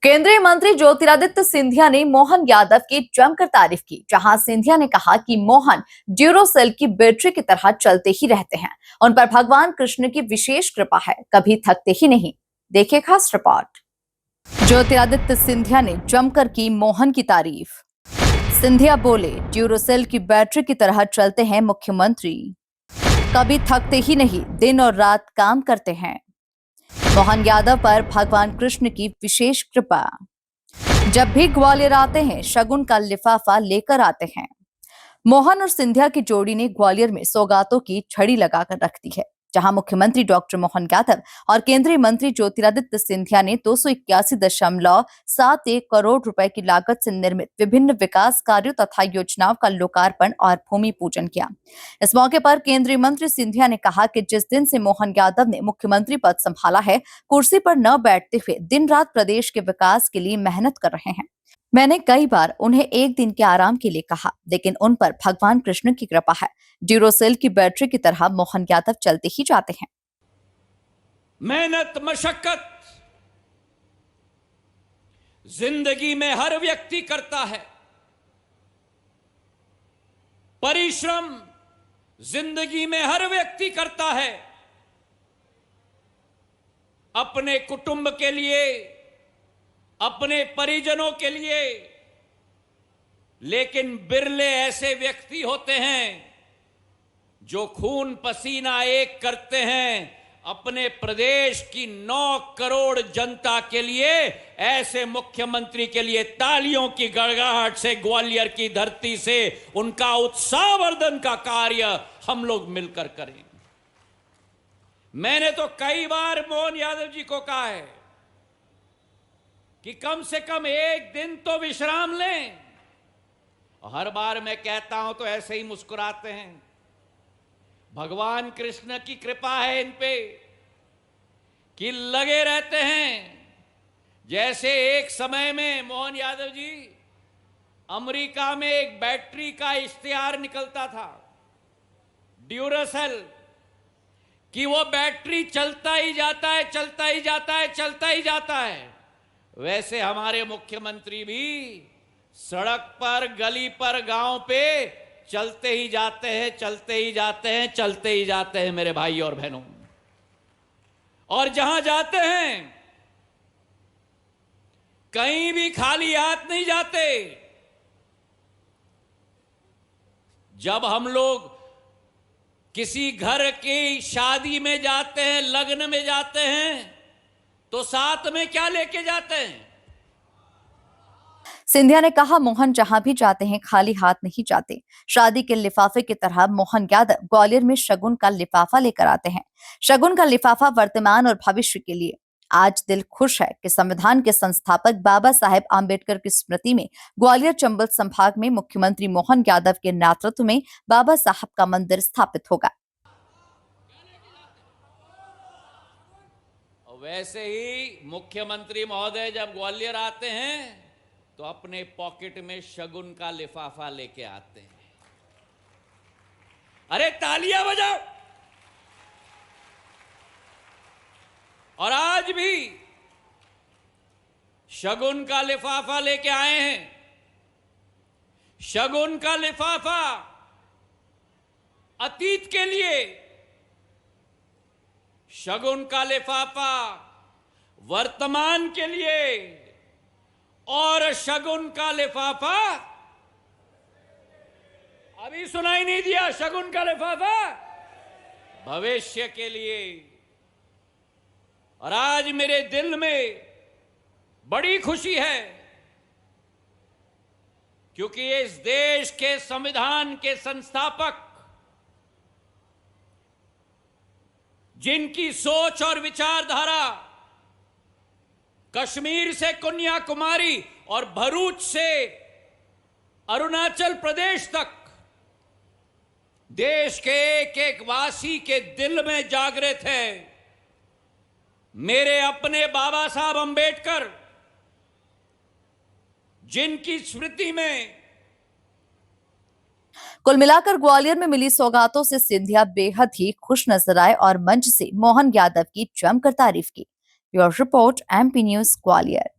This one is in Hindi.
केंद्रीय मंत्री ज्योतिरादित्य सिंधिया ने मोहन यादव की जमकर तारीफ की। जहां सिंधिया ने कहा कि मोहन ड्यूरोसेल की बैटरी की तरह चलते ही रहते हैं। उन पर भगवान कृष्ण की विशेष कृपा है, कभी थकते ही नहीं। देखिए खास रिपोर्ट। ज्योतिरादित्य सिंधिया ने जमकर की मोहन की तारीफ। सिंधिया बोले, ड्यूरोसेल की बैटरी की तरह चलते हैं मुख्यमंत्री, कभी थकते ही नहीं, दिन और रात काम करते हैं। मोहन यादव पर भगवान कृष्ण की विशेष कृपा। जब भी ग्वालियर आते हैं शगुन का लिफाफा लेकर आते हैं। मोहन और सिंधिया की जोड़ी ने ग्वालियर में सौगातों की छड़ी लगाकर रख दी है। जहां मुख्यमंत्री डॉक्टर मोहन यादव और केंद्रीय मंत्री ज्योतिरादित्य सिंधिया ने 281.71 करोड़ रुपए की लागत से निर्मित विभिन्न विकास कार्यों तथा योजनाओं का लोकार्पण और भूमि पूजन किया। इस मौके पर केंद्रीय मंत्री सिंधिया ने कहा कि जिस दिन से मोहन यादव ने मुख्यमंत्री पद संभाला है, कुर्सी पर न बैठते हुए दिन रात प्रदेश के विकास के लिए मेहनत कर रहे हैं। मैंने कई बार उन्हें एक दिन के आराम के लिए कहा, लेकिन उन पर भगवान कृष्ण की कृपा है। ड्यूरोसेल की बैटरी की तरह मोहन यादव चलते ही जाते हैं। मेहनत मशक्कत जिंदगी में हर व्यक्ति करता है। परिश्रम जिंदगी में हर व्यक्ति करता है, अपने कुटुंब के लिए, अपने परिजनों के लिए। लेकिन बिरले ऐसे व्यक्ति होते हैं जो खून पसीना एक करते हैं अपने प्रदेश की 9 करोड़ जनता के लिए। ऐसे मुख्यमंत्री के लिए तालियों की गड़गड़ाहट से ग्वालियर की धरती से उनका उत्साहवर्धन का कार्य हम लोग मिलकर करें। मैंने तो कई बार मोहन यादव जी को कहा है कि कम से कम एक दिन तो विश्राम लें। और हर बार मैं कहता हूं तो ऐसे ही मुस्कुराते हैं। भगवान कृष्ण की कृपा है इन पे कि लगे रहते हैं। जैसे एक समय में मोहन यादव जी अमेरिका में एक बैटरी का इश्तिहार निकलता था, ड्यूरासेल, कि वो बैटरी चलता ही जाता है, चलता ही जाता है, चलता ही जाता है। वैसे हमारे मुख्यमंत्री भी सड़क पर, गली पर, गांव पे चलते ही जाते हैं, चलते ही जाते हैं, चलते ही जाते हैं मेरे भाई और बहनों। और जहां जाते हैं कहीं भी खाली हाथ नहीं जाते। जब हम लोग किसी घर की शादी में जाते हैं, लग्न में जाते हैं, तो साथ में क्या लेके जाते हैं? सिंधिया ने कहा, मोहन जहां भी जाते हैं खाली हाथ नहीं जाते। शादी के लिफाफे की तरह मोहन यादव ग्वालियर में शगुन का लिफाफा लेकर आते हैं। शगुन का लिफाफा वर्तमान और भविष्य के लिए। आज दिल खुश है कि संविधान के संस्थापक बाबा साहेब आम्बेडकर की स्मृति में ग्वालियर चंबल संभाग में मुख्यमंत्री मोहन यादव के नेतृत्व में बाबा साहब का मंदिर स्थापित होगा। वैसे ही मुख्यमंत्री महोदय जब ग्वालियर आते हैं तो अपने पॉकेट में शगुन का लिफाफा लेके आते हैं। अरे तालियां बजाओ। और आज भी शगुन का लिफाफा लेके आए हैं। शगुन का लिफाफा अतीत के लिए, शगुन का लिफाफा वर्तमान के लिए, और शगुन का लिफाफा, अभी सुनाई नहीं दिया, शगुन का लिफाफा भविष्य के लिए। और आज मेरे दिल में बड़ी खुशी है क्योंकि इस देश के संविधान के संस्थापक, जिनकी सोच और विचारधारा कश्मीर से कन्याकुमारी और भरूच से अरुणाचल प्रदेश तक देश के एक एक वासी के दिल में जागृत है। मेरे अपने बाबा साहब अंबेडकर, जिनकी स्मृति में। कुल मिलाकर ग्वालियर में मिली सौगातों से सिंधिया बेहद ही खुश नजर आए और मंच से मोहन यादव की जमकर तारीफ की। Bureau report, MP news, Gwalior.